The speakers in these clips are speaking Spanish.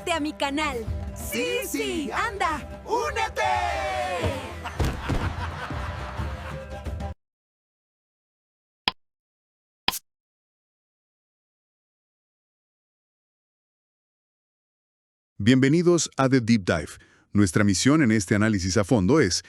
únete a mi canal. Sí, anda, únete. Bienvenidos a The Deep Dive. Nuestra misión en este análisis a fondo es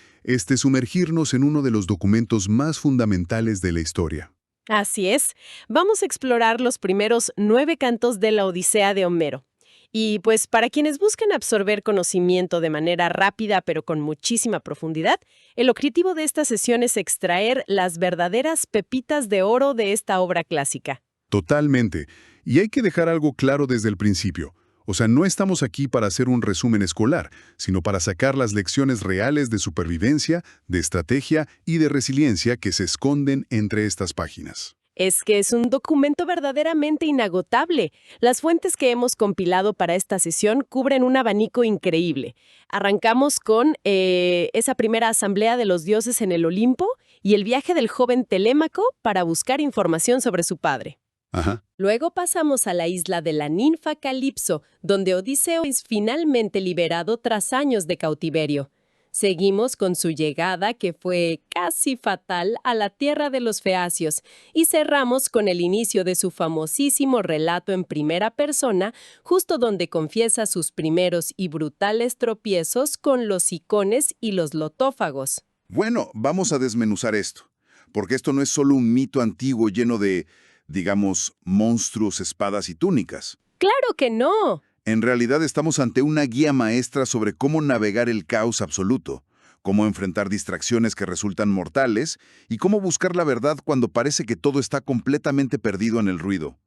sumergirnos en uno de los documentos más fundamentales de la historia. Así es, vamos a explorar los primeros 9 cantos de la Odisea de Homero. Y pues para quienes busquen absorber conocimiento de manera rápida pero con muchísima profundidad, el objetivo de esta sesión es extraer las verdaderas pepitas de oro de esta obra clásica. Totalmente. Y hay que dejar algo claro desde el principio. O sea, no estamos aquí para hacer un resumen escolar, sino para sacar las lecciones reales de supervivencia, de estrategia y de resiliencia que se esconden entre estas páginas. Es que es un documento verdaderamente inagotable. Las fuentes que hemos compilado para esta sesión cubren un abanico increíble. Arrancamos con esa primera asamblea de los dioses en el Olimpo y el viaje del joven Telémaco para buscar información sobre su padre. Ajá. Luego pasamos a la isla de la ninfa Calipso, donde Odiseo es finalmente liberado tras años de cautiverio. Seguimos con su llegada, que fue casi fatal, a la tierra de los feacios, y cerramos con el inicio de su famosísimo relato en primera persona, justo donde confiesa sus primeros y brutales tropiezos con los icones y los lotófagos. Bueno, vamos a desmenuzar esto, porque esto no es solo un mito antiguo lleno de, digamos, monstruos, espadas y túnicas. ¡Claro que no! En realidad estamos ante una guía maestra sobre cómo navegar el caos absoluto, cómo enfrentar distracciones que resultan mortales y cómo buscar la verdad cuando parece que todo está completamente perdido en el ruido.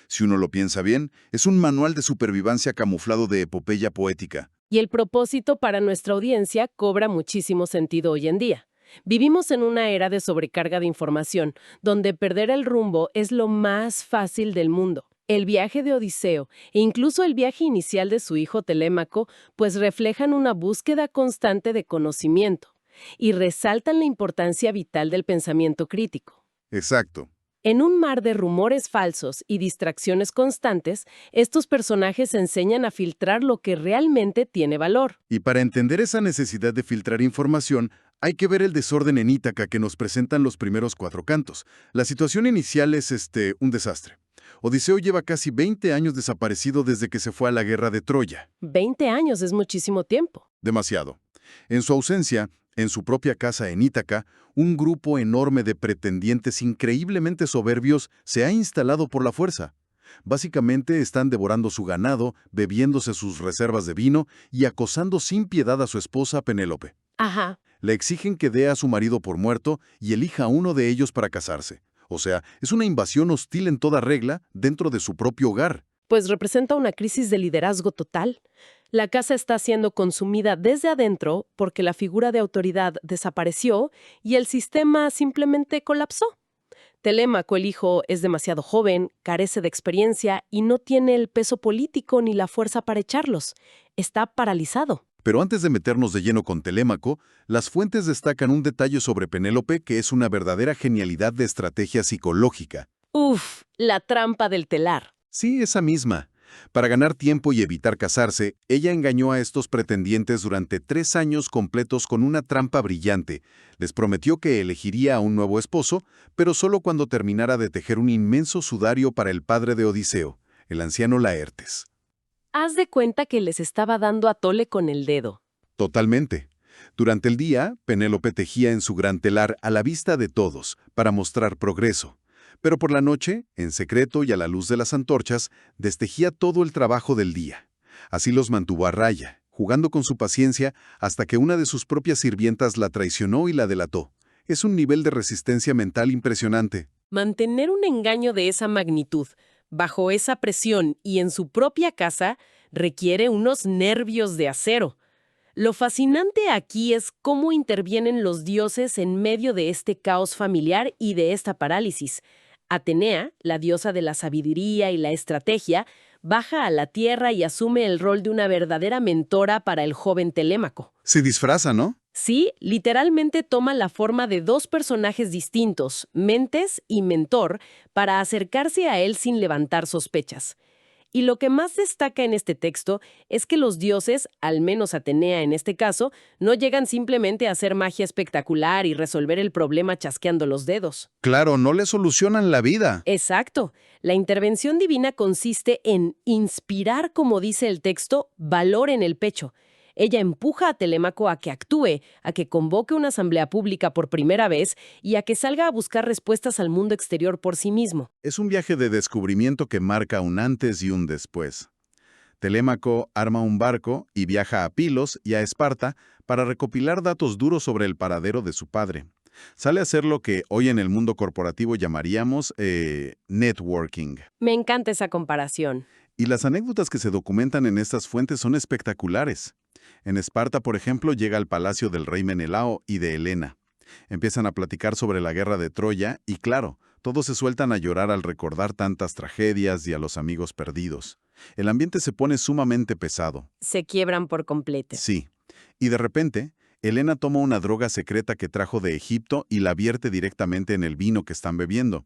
Si uno lo piensa bien, es un manual de supervivencia camuflado de epopeya poética. Y el propósito para nuestra audiencia cobra muchísimo sentido hoy en día. Vivimos en una era de sobrecarga de información, donde perder el rumbo es lo más fácil del mundo. El viaje de Odiseo e incluso el viaje inicial de su hijo Telémaco, pues reflejan una búsqueda constante de conocimiento y resaltan la importancia vital del pensamiento crítico. Exacto. En un mar de rumores falsos y distracciones constantes, estos personajes enseñan a filtrar lo que realmente tiene valor. Y para entender esa necesidad de filtrar información, hay que ver el desorden en Ítaca que nos presentan los primeros 4 cantos. La situación inicial es un desastre. Odiseo lleva casi 20 años desaparecido desde que se fue a la guerra de Troya. 20 años es muchísimo tiempo. Demasiado. En su ausencia, en su propia casa en Ítaca, un grupo enorme de pretendientes increíblemente soberbios se ha instalado por la fuerza. Básicamente están devorando su ganado, bebiéndose sus reservas de vino y acosando sin piedad a su esposa Penélope. Ajá. Le exigen que dé a su marido por muerto y elija a uno de ellos para casarse. O sea, es una invasión hostil en toda regla dentro de su propio hogar. Pues representa una crisis de liderazgo total. La casa está siendo consumida desde adentro porque la figura de autoridad desapareció y el sistema simplemente colapsó. Telémaco, el hijo, es demasiado joven, carece de experiencia y no tiene el peso político ni la fuerza para echarlos. Está paralizado. Pero antes de meternos de lleno con Telémaco, las fuentes destacan un detalle sobre Penélope que es una verdadera genialidad de estrategia psicológica. Uf, la trampa del telar. Sí, esa misma. Para ganar tiempo y evitar casarse, ella engañó a estos pretendientes durante 3 años completos con una trampa brillante. Les prometió que elegiría a un nuevo esposo, pero solo cuando terminara de tejer un inmenso sudario para el padre de Odiseo, el anciano Laertes. Haz de cuenta que les estaba dando a tole con el dedo. Totalmente. Durante el día, Penélope tejía en su gran telar a la vista de todos, para mostrar progreso. Pero por la noche, en secreto y a la luz de las antorchas, destejía todo el trabajo del día. Así los mantuvo a raya, jugando con su paciencia hasta que una de sus propias sirvientas la traicionó y la delató. Es un nivel de resistencia mental impresionante. Mantener un engaño de esa magnitud, bajo esa presión y en su propia casa, requiere unos nervios de acero. Lo fascinante aquí es cómo intervienen los dioses en medio de este caos familiar y de esta parálisis. Atenea, la diosa de la sabiduría y la estrategia, baja a la tierra y asume el rol de una verdadera mentora para el joven Telémaco. Se disfraza, ¿no? Sí, literalmente toma la forma de 2 personajes distintos, Mentes y Mentor, para acercarse a él sin levantar sospechas. Y lo que más destaca en este texto es que los dioses, al menos Atenea en este caso, no llegan simplemente a hacer magia espectacular y resolver el problema chasqueando los dedos. Claro, no le solucionan la vida. Exacto. La intervención divina consiste en inspirar, como dice el texto, valor en el pecho. Ella empuja a Telémaco a que actúe, a que convoque una asamblea pública por primera vez y a que salga a buscar respuestas al mundo exterior por sí mismo. Es un viaje de descubrimiento que marca un antes y un después. Telémaco arma un barco y viaja a Pilos y a Esparta para recopilar datos duros sobre el paradero de su padre. Sale a hacer lo que hoy en el mundo corporativo llamaríamos networking. Me encanta esa comparación. Y las anécdotas que se documentan en estas fuentes son espectaculares. En Esparta, por ejemplo, llega al palacio del rey Menelao y de Helena. Empiezan a platicar sobre la guerra de Troya y, claro, todos se sueltan a llorar al recordar tantas tragedias y a los amigos perdidos. El ambiente se pone sumamente pesado. Se quiebran por completo. Sí. Y de repente, Helena toma una droga secreta que trajo de Egipto y la vierte directamente en el vino que están bebiendo.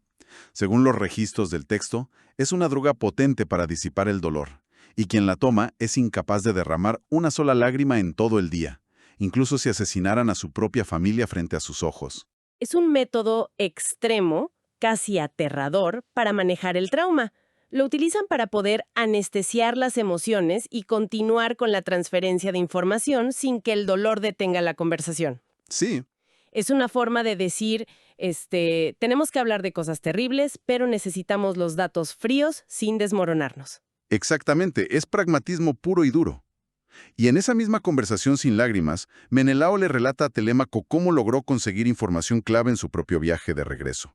Según los registros del texto, es una droga potente para disipar el dolor, y quien la toma es incapaz de derramar una sola lágrima en todo el día, incluso si asesinaran a su propia familia frente a sus ojos. Es un método extremo, casi aterrador, para manejar el trauma. Lo utilizan para poder anestesiar las emociones y continuar con la transferencia de información sin que el dolor detenga la conversación. Sí, Es una forma de decir, tenemos que hablar de cosas terribles, pero necesitamos los datos fríos sin desmoronarnos. exactamente, es pragmatismo puro y duro. Y en esa misma conversación sin lágrimas, Menelao le relata a Telémaco cómo logró conseguir información clave en su propio viaje de regreso.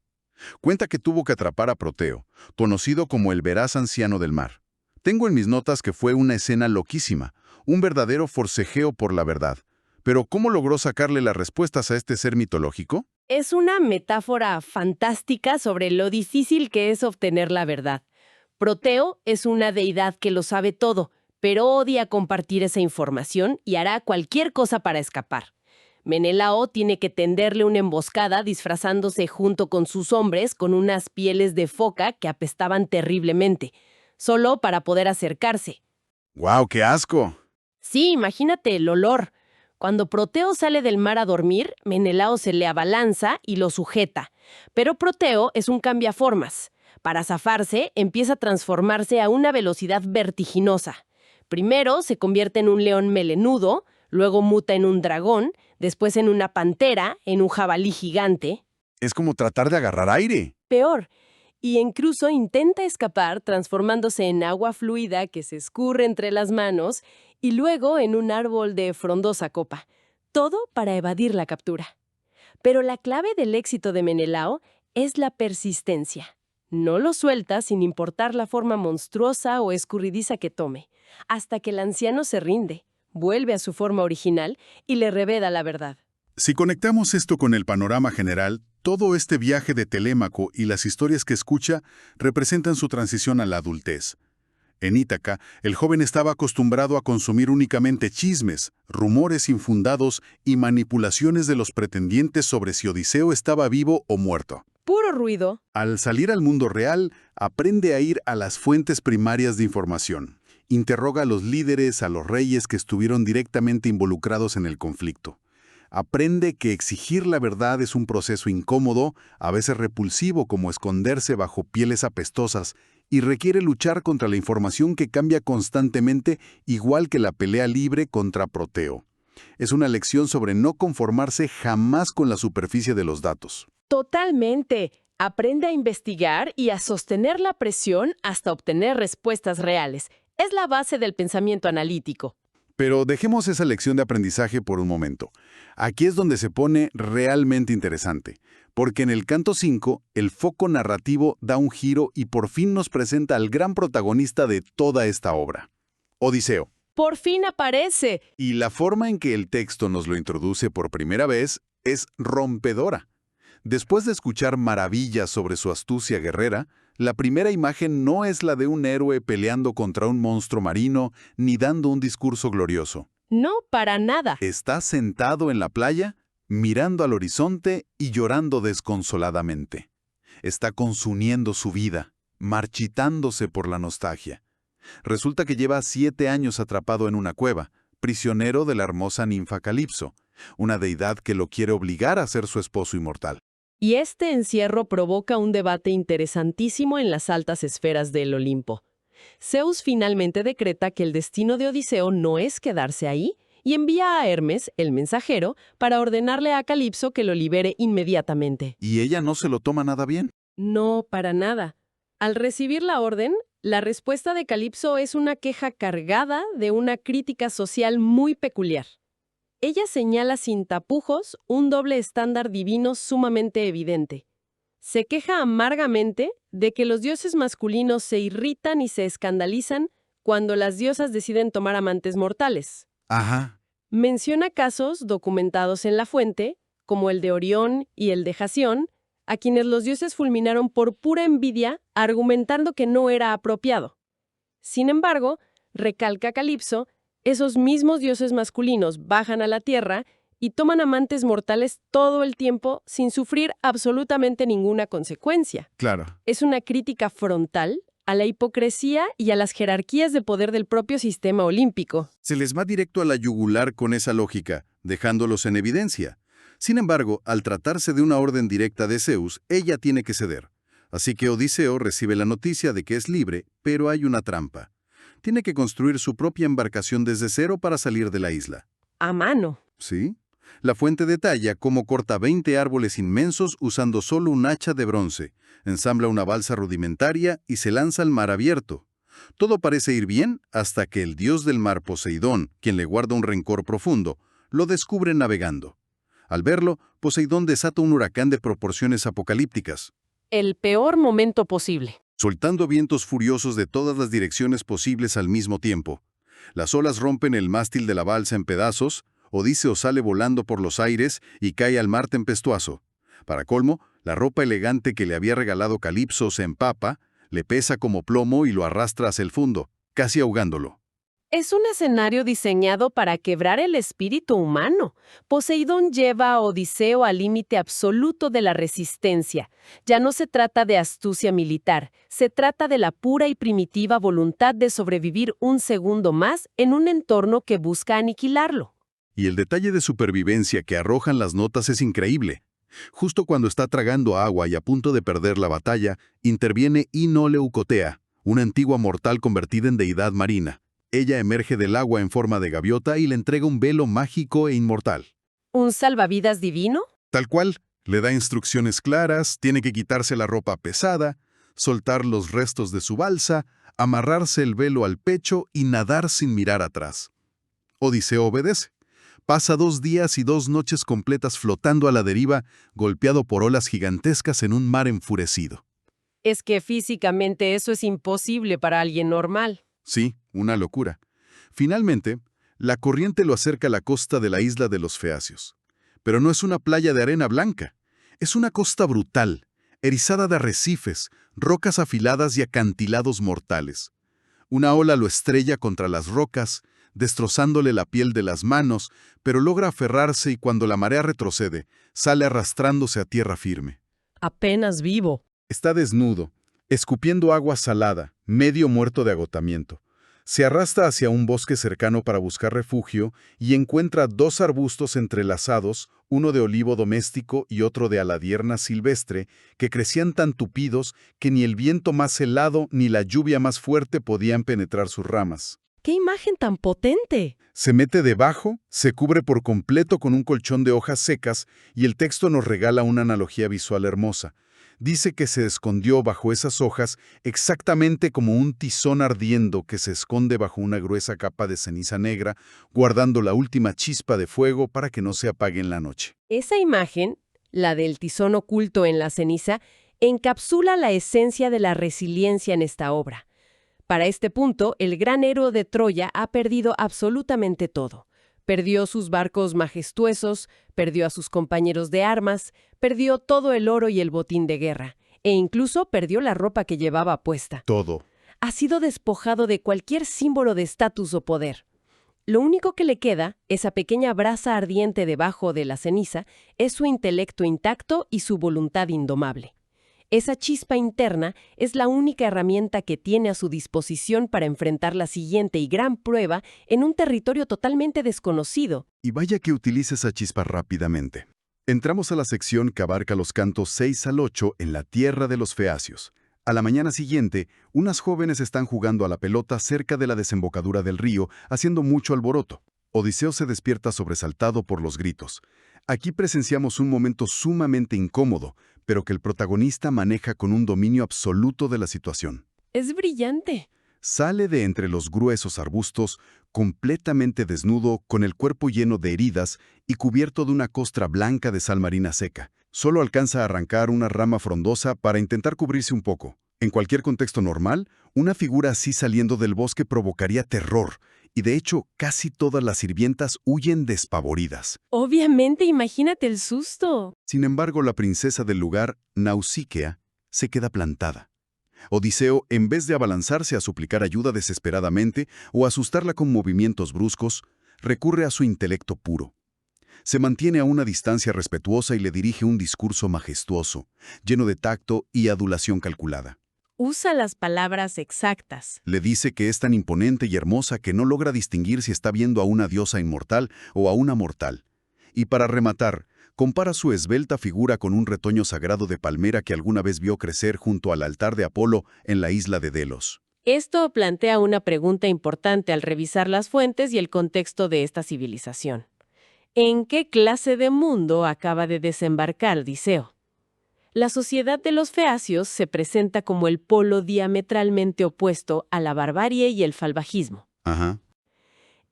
Cuenta que tuvo que atrapar a Proteo, conocido como el veraz anciano del mar. Tengo en mis notas que fue una escena loquísima, un verdadero forcejeo por la verdad. Pero ¿cómo logró sacarle las respuestas a este ser mitológico? Es una metáfora fantástica sobre lo difícil que es obtener la verdad. Proteo es una deidad que lo sabe todo, pero odia compartir esa información y hará cualquier cosa para escapar. Menelao tiene que tenderle una emboscada disfrazándose junto con sus hombres con unas pieles de foca que apestaban terriblemente, solo para poder acercarse. ¡Guau, qué asco! Sí, imagínate el olor. Cuando Proteo sale del mar a dormir, Menelao se le abalanza y lo sujeta. Pero Proteo es un cambiaformas. Para zafarse, empieza a transformarse a una velocidad vertiginosa. Primero se convierte en un león melenudo, luego muta en un dragón, después en una pantera, en un jabalí gigante. Es como tratar de agarrar aire. Peor, y incluso intenta escapar transformándose en agua fluida que se escurre entre las manos y luego en un árbol de frondosa copa. Todo para evadir la captura. Pero la clave del éxito de Menelao es la persistencia. No lo suelta sin importar la forma monstruosa o escurridiza que tome, hasta que el anciano se rinde, vuelve a su forma original y le revela la verdad. Si conectamos esto con el panorama general, todo este viaje de Telémaco y las historias que escucha representan su transición a la adultez. En Ítaca, el joven estaba acostumbrado a consumir únicamente chismes, rumores infundados y manipulaciones de los pretendientes sobre si Odiseo estaba vivo o muerto. Puro ruido. Al salir al mundo real, aprende a ir a las fuentes primarias de información. Interroga a los líderes, a los reyes que estuvieron directamente involucrados en el conflicto. Aprende que exigir la verdad es un proceso incómodo, a veces repulsivo como esconderse bajo pieles apestosas, y requiere luchar contra la información que cambia constantemente, igual que la pelea libre contra Proteo. Es una lección sobre no conformarse jamás con la superficie de los datos. Totalmente. Aprende a investigar y a sostener la presión hasta obtener respuestas reales. Es la base del pensamiento analítico. Pero dejemos esa lección de aprendizaje por un momento. Aquí es donde se pone realmente interesante, porque en el canto 5, el foco narrativo da un giro y por fin nos presenta al gran protagonista de toda esta obra, Odiseo. ¡Por fin aparece! Y la forma en que el texto nos lo introduce por primera vez es rompedora. Después de escuchar maravillas sobre su astucia guerrera, la primera imagen no es la de un héroe peleando contra un monstruo marino ni dando un discurso glorioso. No, para nada. Está sentado en la playa, mirando al horizonte y llorando desconsoladamente. Está consumiendo su vida, marchitándose por la nostalgia. Resulta que lleva 7 años atrapado en una cueva, prisionero de la hermosa ninfa Calipso, una deidad que lo quiere obligar a ser su esposo inmortal. Y este encierro provoca un debate interesantísimo en las altas esferas del Olimpo. Zeus finalmente decreta que el destino de Odiseo no es quedarse ahí y envía a Hermes, el mensajero, para ordenarle a Calipso que lo libere inmediatamente. ¿Y ella no se lo toma nada bien? No, para nada. Al recibir la orden, la respuesta de Calipso es una queja cargada de una crítica social muy peculiar. Ella señala sin tapujos un doble estándar divino sumamente evidente. Se queja amargamente de que los dioses masculinos se irritan y se escandalizan cuando las diosas deciden tomar amantes mortales. Ajá. Menciona casos documentados en la fuente, como el de Orión y el de Jación, a quienes los dioses fulminaron por pura envidia, argumentando que no era apropiado. Sin embargo, recalca Calipso, esos mismos dioses masculinos bajan a la tierra y toman amantes mortales todo el tiempo sin sufrir absolutamente ninguna consecuencia. Claro. Es una crítica frontal a la hipocresía y a las jerarquías de poder del propio sistema olímpico. Se les va directo a la yugular con esa lógica, dejándolos en evidencia. Sin embargo, al tratarse de una orden directa de Zeus, ella tiene que ceder. Así que Odiseo recibe la noticia de que es libre, pero hay una trampa. Tiene que construir su propia embarcación desde cero para salir de la isla. A mano. ¿Sí? La fuente detalla cómo corta 20 árboles inmensos usando solo un hacha de bronce, ensambla una balsa rudimentaria y se lanza al mar abierto. Todo parece ir bien hasta que el dios del mar Poseidón, quien le guarda un rencor profundo, lo descubre navegando. Al verlo, Poseidón desata un huracán de proporciones apocalípticas, El peor momento posible. soltando vientos furiosos de todas las direcciones posibles al mismo tiempo. Las olas rompen el mástil de la balsa en pedazos, Odiseo sale volando por los aires y cae al mar tempestuoso. Para colmo, la ropa elegante que le había regalado Calipso se empapa, le pesa como plomo y lo arrastra hacia el fondo, casi ahogándolo. Es un escenario diseñado para quebrar el espíritu humano. Poseidón lleva a Odiseo al límite absoluto de la resistencia. Ya no se trata de astucia militar, se trata de la pura y primitiva voluntad de sobrevivir un segundo más en un entorno que busca aniquilarlo. Y el detalle de supervivencia que arrojan las notas es increíble. Justo cuando está tragando agua y a punto de perder la batalla, interviene Ino Leucotea, una antigua mortal convertida en deidad marina. Ella emerge del agua en forma de gaviota y le entrega un velo mágico e inmortal. ¿Un salvavidas divino? Tal cual, le da instrucciones claras, tiene que quitarse la ropa pesada, soltar los restos de su balsa, amarrarse el velo al pecho y nadar sin mirar atrás. Odiseo obedece. Pasa 2 días y 2 noches completas flotando a la deriva, golpeado por olas gigantescas en un mar enfurecido. Es que físicamente eso es imposible para alguien normal. Sí, una locura. Finalmente, la corriente lo acerca a la costa de la isla de los Feacios. Pero no es una playa de arena blanca. Es una costa brutal, erizada de arrecifes, rocas afiladas y acantilados mortales. Una ola lo estrella contra las rocas, destrozándole la piel de las manos, pero logra aferrarse y cuando la marea retrocede, sale arrastrándose a tierra firme. Apenas vivo. Está desnudo, escupiendo agua salada, medio muerto de agotamiento. Se arrastra hacia un bosque cercano para buscar refugio y encuentra 2 arbustos entrelazados, uno de olivo doméstico y otro de aladierna silvestre, que crecían tan tupidos que ni el viento más helado ni la lluvia más fuerte podían penetrar sus ramas. ¡Qué imagen tan potente! Se mete debajo, se cubre por completo con un colchón de hojas secas y el texto nos regala una analogía visual hermosa. Dice que se escondió bajo esas hojas exactamente como un tizón ardiendo que se esconde bajo una gruesa capa de ceniza negra, guardando la última chispa de fuego para que no se apague en la noche. Esa imagen, la del tizón oculto en la ceniza, encapsula la esencia de la resiliencia en esta obra. Para este punto, el gran héroe de Troya ha perdido absolutamente todo. Perdió sus barcos majestuosos, perdió a sus compañeros de armas, perdió todo el oro y el botín de guerra, e incluso perdió la ropa que llevaba puesta. Todo. Ha sido despojado de cualquier símbolo de estatus o poder. Lo único que le queda, esa pequeña brasa ardiente debajo de la ceniza, es su intelecto intacto y su voluntad indomable. Esa chispa interna es la única herramienta que tiene a su disposición para enfrentar la siguiente y gran prueba en un territorio totalmente desconocido. Y vaya que utiliza esa chispa rápidamente. Entramos a la sección que abarca los cantos 6 al 8 en la tierra de los feacios. A la mañana siguiente, unas jóvenes están jugando a la pelota cerca de la desembocadura del río, haciendo mucho alboroto. Odiseo se despierta sobresaltado por los gritos. Aquí presenciamos un momento sumamente incómodo, pero que el protagonista maneja con un dominio absoluto de la situación. Es brillante. Sale de entre los gruesos arbustos, completamente desnudo, con el cuerpo lleno de heridas y cubierto de una costra blanca de sal marina seca. Solo alcanza a arrancar una rama frondosa para intentar cubrirse un poco. En cualquier contexto normal, una figura así saliendo del bosque provocaría terror, y de hecho casi todas las sirvientas huyen despavoridas. Obviamente, imagínate el susto. Sin embargo, la princesa del lugar, Nausicaa, se queda plantada. Odiseo, en vez de abalanzarse a suplicar ayuda desesperadamente o asustarla con movimientos bruscos, recurre a su intelecto puro. Se mantiene a una distancia respetuosa y le dirige un discurso majestuoso, lleno de tacto y adulación calculada. Usa las palabras exactas. Le dice que es tan imponente y hermosa que no logra distinguir si está viendo a una diosa inmortal o a una mortal. Y para rematar, compara su esbelta figura con un retoño sagrado de palmera que alguna vez vio crecer junto al altar de Apolo en la isla de Delos. Esto plantea una pregunta importante al revisar las fuentes y el contexto de esta civilización. ¿En qué clase de mundo acaba de desembarcar Odiseo? La sociedad de los feacios se presenta como el polo diametralmente opuesto a la barbarie y el salvajismo. Ajá.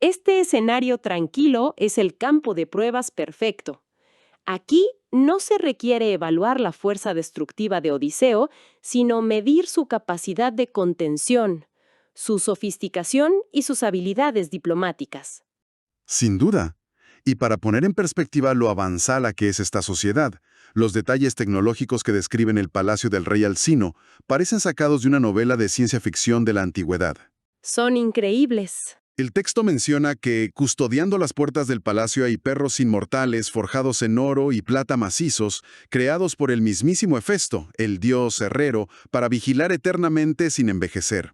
Este escenario tranquilo es el campo de pruebas perfecto. Aquí no se requiere evaluar la fuerza destructiva de Odiseo, sino medir su capacidad de contención, su sofisticación y sus habilidades diplomáticas. Sin duda. Y para poner en perspectiva lo avanzada que es esta sociedad, los detalles tecnológicos que describen el palacio del rey Alcino parecen sacados de una novela de ciencia ficción de la antigüedad. Son increíbles. El texto menciona que, custodiando las puertas del palacio hay perros inmortales forjados en oro y plata macizos, creados por el mismísimo Hefesto, el dios herrero, para vigilar eternamente sin envejecer.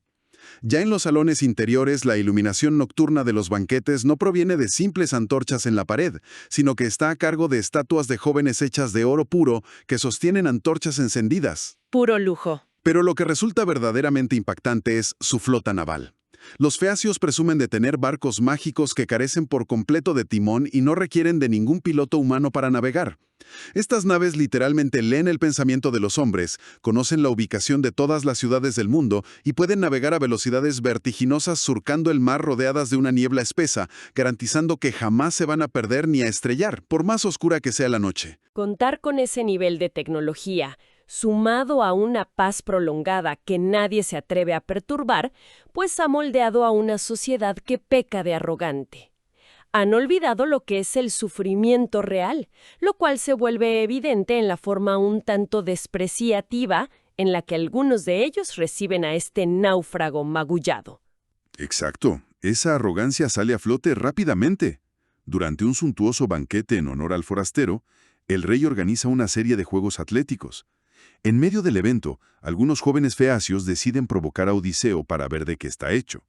Ya en los salones interiores, la iluminación nocturna de los banquetes no proviene de simples antorchas en la pared, sino que está a cargo de estatuas de jóvenes hechas de oro puro que sostienen antorchas encendidas. Puro lujo. Pero lo que resulta verdaderamente impactante es su flota naval. Los feacios presumen de tener barcos mágicos que carecen por completo de timón y no requieren de ningún piloto humano para navegar. Estas naves literalmente leen el pensamiento de los hombres, conocen la ubicación de todas las ciudades del mundo y pueden navegar a velocidades vertiginosas surcando el mar rodeadas de una niebla espesa, garantizando que jamás se van a perder ni a estrellar, por más oscura que sea la noche. Contar con ese nivel de tecnología, sumado a una paz prolongada que nadie se atreve a perturbar, pues ha moldeado a una sociedad que peca de arrogante. Han olvidado lo que es el sufrimiento real, lo cual se vuelve evidente en la forma un tanto despreciativa en la que algunos de ellos reciben a este náufrago magullado. Exacto. Esa arrogancia sale a flote rápidamente. Durante un suntuoso banquete en honor al forastero, el rey organiza una serie de juegos atléticos. En medio del evento, algunos jóvenes feacios deciden provocar a Odiseo para ver de qué está hecho.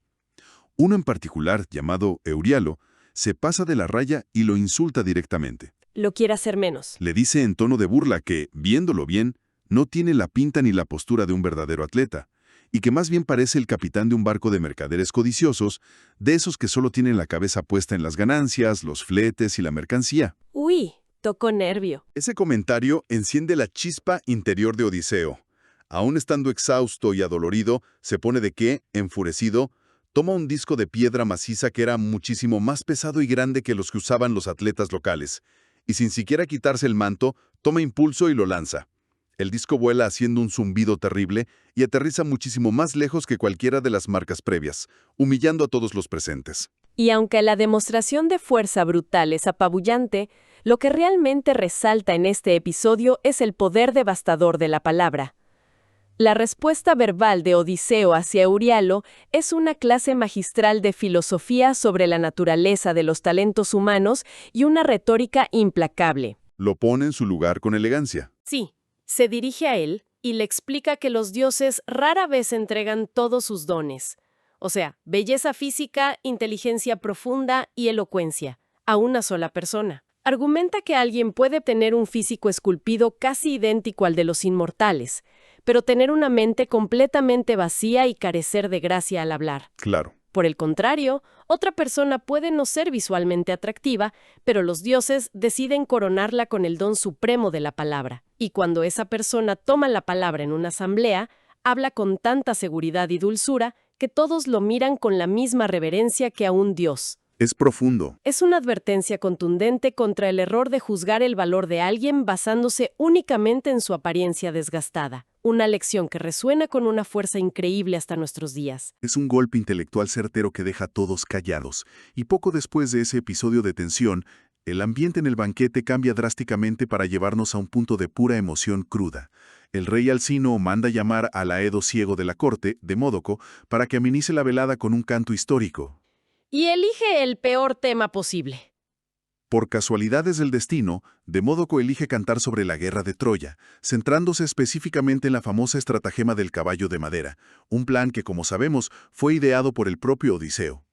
Uno en particular, llamado Eurialo, se pasa de la raya y lo insulta directamente. Lo quiere hacer menos. Le dice en tono de burla que, viéndolo bien, no tiene la pinta ni la postura de un verdadero atleta, y que más bien parece el capitán de un barco de mercaderes codiciosos, de esos que solo tienen la cabeza puesta en las ganancias, los fletes y la mercancía. Uy, tocó nervio. Ese comentario enciende la chispa interior de Odiseo. Aún estando exhausto y adolorido, se pone de pie, enfurecido, toma un disco de piedra maciza que era muchísimo más pesado y grande que los que usaban los atletas locales, y sin siquiera quitarse el manto, toma impulso y lo lanza. El disco vuela haciendo un zumbido terrible y aterriza muchísimo más lejos que cualquiera de las marcas previas, humillando a todos los presentes. Y aunque la demostración de fuerza brutal es apabullante, lo que realmente resalta en este episodio es el poder devastador de la palabra. La respuesta verbal de Odiseo hacia Eurialo es una clase magistral de filosofía sobre la naturaleza de los talentos humanos y una retórica implacable. Lo pone en su lugar con elegancia. Sí, se dirige a él, y le explica que los dioses rara vez entregan todos sus dones, o sea, belleza física, inteligencia profunda y elocuencia, a una sola persona. Argumenta que alguien puede tener un físico esculpido casi idéntico al de los inmortales, pero tener una mente completamente vacía y carecer de gracia al hablar. Claro. Por el contrario, otra persona puede no ser visualmente atractiva, pero los dioses deciden coronarla con el don supremo de la palabra. Y cuando esa persona toma la palabra en una asamblea, habla con tanta seguridad y dulzura que todos lo miran con la misma reverencia que a un dios. Es profundo. Es una advertencia contundente contra el error de juzgar el valor de alguien basándose únicamente en su apariencia desgastada. Una lección que resuena con una fuerza increíble hasta nuestros días. Es un golpe intelectual certero que deja a todos callados. Y poco después de ese episodio de tensión, el ambiente en el banquete cambia drásticamente para llevarnos a un punto de pura emoción cruda. El rey Alcino manda llamar al aedo ciego de la corte, Demódoco, para que amenice la velada con un canto histórico. Y elige el peor tema posible. Por casualidades del destino, Demódoco elige cantar sobre la guerra de Troya, centrándose específicamente en la famosa estratagema del caballo de madera, un plan que, como sabemos, fue ideado por el propio Odiseo.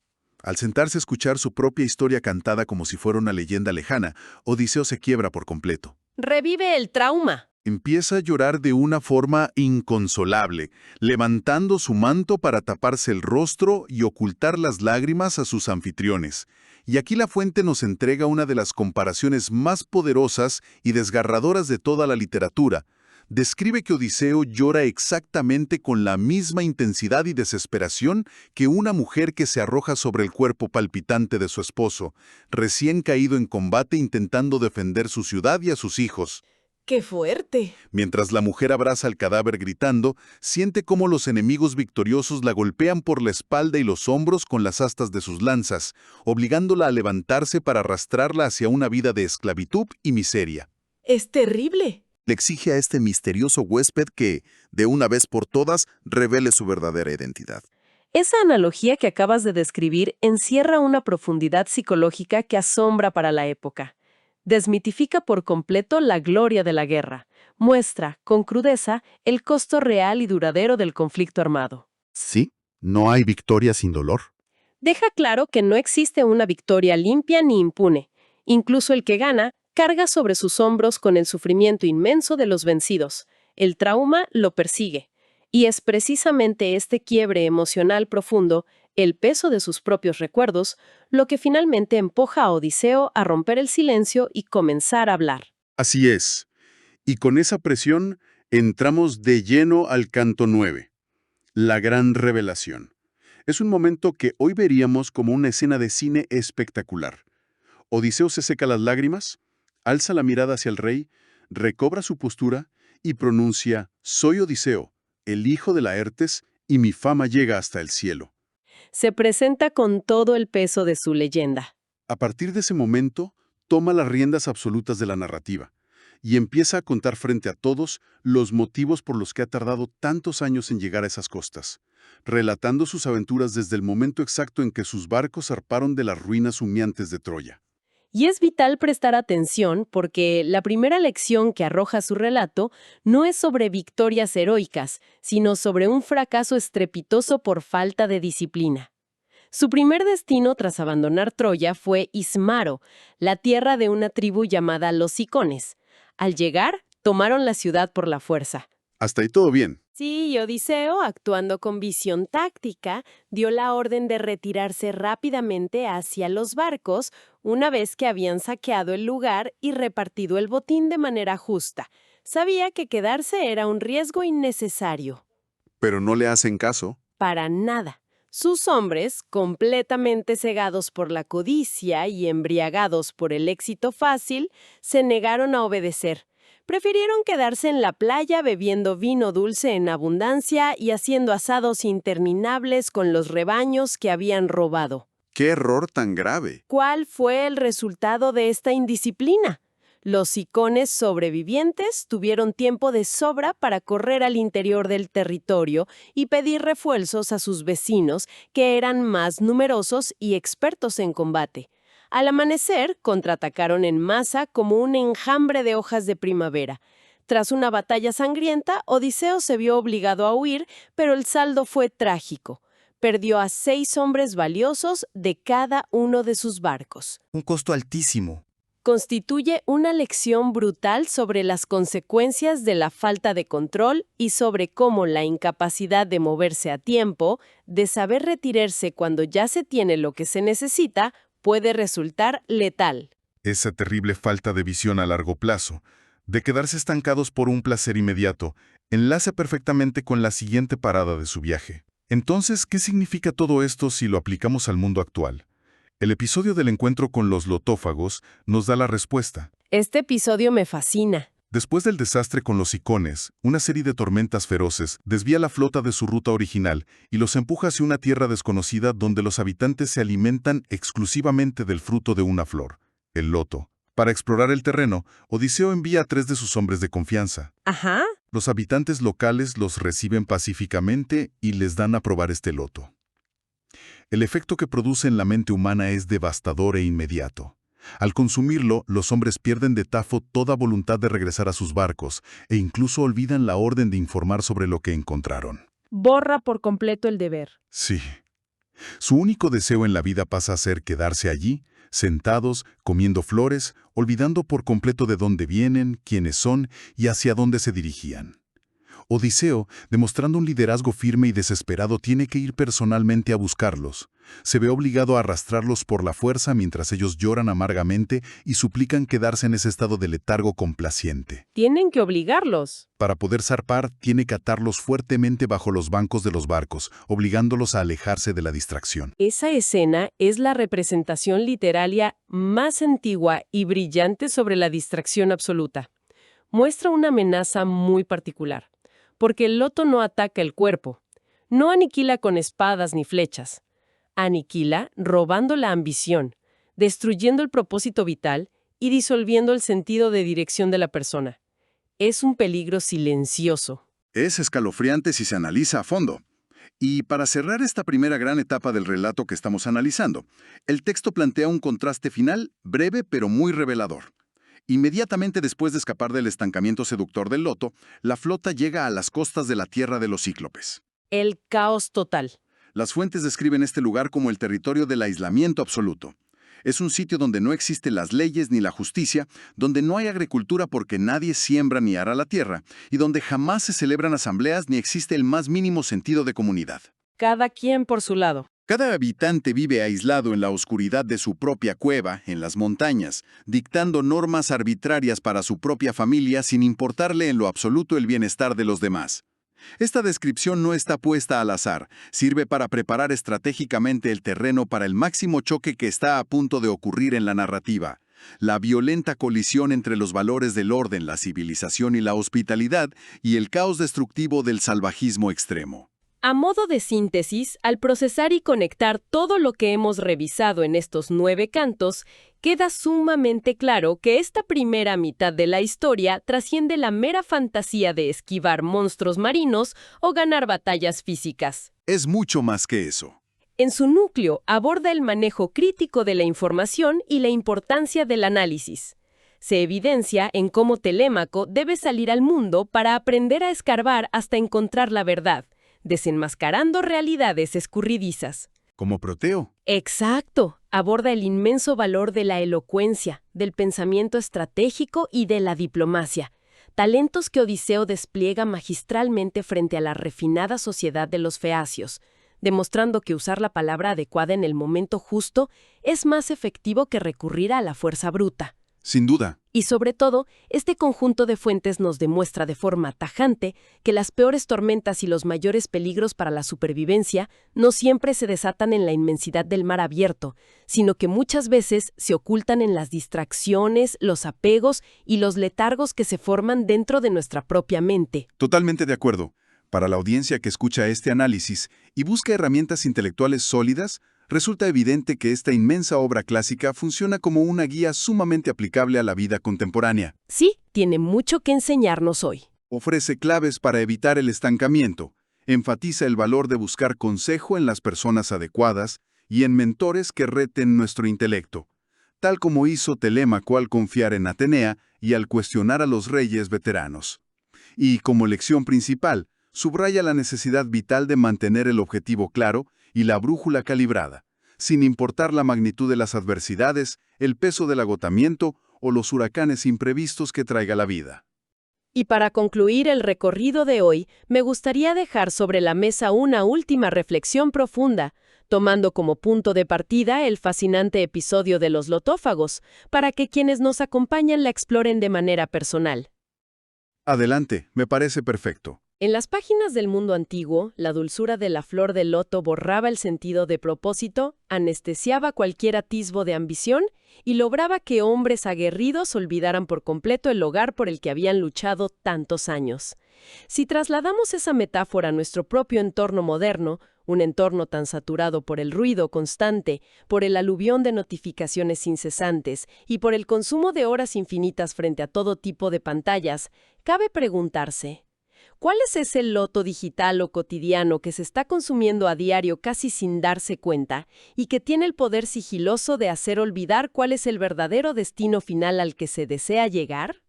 Al sentarse a escuchar su propia historia cantada como si fuera una leyenda lejana, Odiseo se quiebra por completo. Revive el trauma. Empieza a llorar de una forma inconsolable, levantando su manto para taparse el rostro y ocultar las lágrimas a sus anfitriones. Y aquí la fuente nos entrega una de las comparaciones más poderosas y desgarradoras de toda la literatura. Describe que Odiseo llora exactamente con la misma intensidad y desesperación que una mujer que se arroja sobre el cuerpo palpitante de su esposo, recién caído en combate intentando defender su ciudad y a sus hijos. ¡Qué fuerte! Mientras la mujer abraza al cadáver gritando, siente cómo los enemigos victoriosos la golpean por la espalda y los hombros con las astas de sus lanzas, obligándola a levantarse para arrastrarla hacia una vida de esclavitud y miseria. ¡Es terrible! Le exige a este misterioso huésped que, de una vez por todas, revele su verdadera identidad. Esa analogía que acabas de describir encierra una profundidad psicológica que asombra para la época. Desmitifica por completo la gloria de la guerra. Muestra, con crudeza, el costo real y duradero del conflicto armado. Sí, no hay victoria sin dolor. Deja claro que no existe una victoria limpia ni impune. Incluso el que gana carga sobre sus hombros con el sufrimiento inmenso de los vencidos. El trauma lo persigue. Y es precisamente este quiebre emocional profundo, el peso de sus propios recuerdos, lo que finalmente empuja a Odiseo a romper el silencio y comenzar a hablar. Así es. Y con esa presión entramos de lleno al canto 9, la gran revelación. Es un momento que hoy veríamos como una escena de cine espectacular. Odiseo se seca las lágrimas, alza la mirada hacia el rey, recobra su postura y pronuncia: «Soy Odiseo, el hijo de Laertes, y mi fama llega hasta el cielo». Se presenta con todo el peso de su leyenda. A partir de ese momento, toma las riendas absolutas de la narrativa y empieza a contar frente a todos los motivos por los que ha tardado tantos años en llegar a esas costas, relatando sus aventuras desde el momento exacto en que sus barcos zarparon de las ruinas humeantes de Troya. Y es vital prestar atención porque la primera lección que arroja su relato no es sobre victorias heroicas, sino sobre un fracaso estrepitoso por falta de disciplina. Su primer destino tras abandonar Troya fue Ismaro, la tierra de una tribu llamada los Cicones. Al llegar, tomaron la ciudad por la fuerza. Hasta ahí todo bien. Sí, y Odiseo, actuando con visión táctica, dio la orden de retirarse rápidamente hacia los barcos una vez que habían saqueado el lugar y repartido el botín de manera justa. Sabía que quedarse era un riesgo innecesario. Pero no le hacen caso. Para nada. Sus hombres, completamente cegados por la codicia y embriagados por el éxito fácil, se negaron a obedecer. Prefirieron quedarse en la playa bebiendo vino dulce en abundancia y haciendo asados interminables con los rebaños que habían robado. ¡Qué error tan grave! ¿Cuál fue el resultado de esta indisciplina? Los cicones sobrevivientes tuvieron tiempo de sobra para correr al interior del territorio y pedir refuerzos a sus vecinos, que eran más numerosos y expertos en combate. Al amanecer, contraatacaron en masa como un enjambre de hojas de primavera. Tras una batalla sangrienta, Odiseo se vio obligado a huir, pero el saldo fue trágico. Perdió a 6 hombres valiosos de cada uno de sus barcos. Un costo altísimo. Constituye una lección brutal sobre las consecuencias de la falta de control y sobre cómo la incapacidad de moverse a tiempo, de saber retirarse cuando ya se tiene lo que se necesita, puede resultar letal. Esa terrible falta de visión a largo plazo, de quedarse estancados por un placer inmediato, enlaza perfectamente con la siguiente parada de su viaje. Entonces, ¿qué significa todo esto si lo aplicamos al mundo actual? El episodio del encuentro con los lotófagos nos da la respuesta. Este episodio me fascina. Después del desastre con los Icones, una serie de tormentas feroces desvía la flota de su ruta original y los empuja hacia una tierra desconocida donde los habitantes se alimentan exclusivamente del fruto de una flor, el loto. Para explorar el terreno, Odiseo envía a 3 de sus hombres de confianza. Ajá. Los habitantes locales los reciben pacíficamente y les dan a probar este loto. El efecto que produce en la mente humana es devastador e inmediato. Al consumirlo, los hombres pierden de tafo toda voluntad de regresar a sus barcos e incluso olvidan la orden de informar sobre lo que encontraron. Borra por completo el deber. Sí. Su único deseo en la vida pasa a ser quedarse allí, sentados, comiendo flores, olvidando por completo de dónde vienen, quiénes son y hacia dónde se dirigían. Odiseo, demostrando un liderazgo firme y desesperado, tiene que ir personalmente a buscarlos. Se ve obligado a arrastrarlos por la fuerza mientras ellos lloran amargamente y suplican quedarse en ese estado de letargo complaciente. Tienen que obligarlos. Para poder zarpar, tiene que atarlos fuertemente bajo los bancos de los barcos, obligándolos a alejarse de la distracción. Esa escena es la representación literaria más antigua y brillante sobre la distracción absoluta. Muestra una amenaza muy particular, porque el loto no ataca el cuerpo, no aniquila con espadas ni flechas, aniquila robando la ambición, destruyendo el propósito vital y disolviendo el sentido de dirección de la persona. Es un peligro silencioso. Es escalofriante si se analiza a fondo. Y para cerrar esta primera gran etapa del relato que estamos analizando, el texto plantea un contraste final breve pero muy revelador. Inmediatamente después de escapar del estancamiento seductor del loto, la flota llega a las costas de la tierra de los cíclopes. El caos total. Las fuentes describen este lugar como el territorio del aislamiento absoluto. Es un sitio donde no existen las leyes ni la justicia, donde no hay agricultura porque nadie siembra ni ara la tierra, y donde jamás se celebran asambleas ni existe el más mínimo sentido de comunidad. Cada quien por su lado. Cada habitante vive aislado en la oscuridad de su propia cueva, en las montañas, dictando normas arbitrarias para su propia familia sin importarle en lo absoluto el bienestar de los demás. Esta descripción no está puesta al azar, sirve para preparar estratégicamente el terreno para el máximo choque que está a punto de ocurrir en la narrativa. La violenta colisión entre los valores del orden, la civilización y la hospitalidad, y el caos destructivo del salvajismo extremo. A modo de síntesis, al procesar y conectar todo lo que hemos revisado en estos 9 cantos, queda sumamente claro que esta primera mitad de la historia trasciende la mera fantasía de esquivar monstruos marinos o ganar batallas físicas. Es mucho más que eso. En su núcleo aborda el manejo crítico de la información y la importancia del análisis. Se evidencia en cómo Telémaco debe salir al mundo para aprender a escarbar hasta encontrar la verdad, desenmascarando realidades escurridizas. Como Proteo. Exacto. Aborda el inmenso valor de la elocuencia, del pensamiento estratégico y de la diplomacia, talentos que Odiseo despliega magistralmente frente a la refinada sociedad de los feacios, demostrando que usar la palabra adecuada en el momento justo es más efectivo que recurrir a la fuerza bruta. Sin duda. Y sobre todo, este conjunto de fuentes nos demuestra de forma tajante que las peores tormentas y los mayores peligros para la supervivencia no siempre se desatan en la inmensidad del mar abierto, sino que muchas veces se ocultan en las distracciones, los apegos y los letargos que se forman dentro de nuestra propia mente. Totalmente de acuerdo. Para la audiencia que escucha este análisis y busca herramientas intelectuales sólidas, resulta evidente que esta inmensa obra clásica funciona como una guía sumamente aplicable a la vida contemporánea. Sí, tiene mucho que enseñarnos hoy. Ofrece claves para evitar el estancamiento, enfatiza el valor de buscar consejo en las personas adecuadas y en mentores que reten nuestro intelecto, tal como hizo Telémaco al confiar en Atenea y al cuestionar a los reyes veteranos. Y, como lección principal, subraya la necesidad vital de mantener el objetivo claro y la brújula calibrada, sin importar la magnitud de las adversidades, el peso del agotamiento o los huracanes imprevistos que traiga la vida. Y para concluir el recorrido de hoy, me gustaría dejar sobre la mesa una última reflexión profunda, tomando como punto de partida el fascinante episodio de los lotófagos, para que quienes nos acompañan la exploren de manera personal. Adelante, me parece perfecto. En las páginas del mundo antiguo, la dulzura de la flor de loto borraba el sentido de propósito, anestesiaba cualquier atisbo de ambición y lograba que hombres aguerridos olvidaran por completo el hogar por el que habían luchado tantos años. Si trasladamos esa metáfora a nuestro propio entorno moderno, un entorno tan saturado por el ruido constante, por el aluvión de notificaciones incesantes y por el consumo de horas infinitas frente a todo tipo de pantallas, cabe preguntarse: ¿cuál es ese loto digital o cotidiano que se está consumiendo a diario casi sin darse cuenta y que tiene el poder sigiloso de hacer olvidar cuál es el verdadero destino final al que se desea llegar?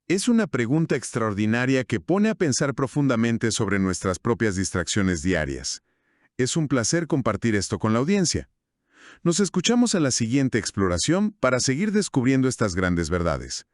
Es una pregunta extraordinaria que pone a pensar profundamente sobre nuestras propias distracciones diarias. Es un placer compartir esto con la audiencia. Nos escuchamos en la siguiente exploración para seguir descubriendo estas grandes verdades.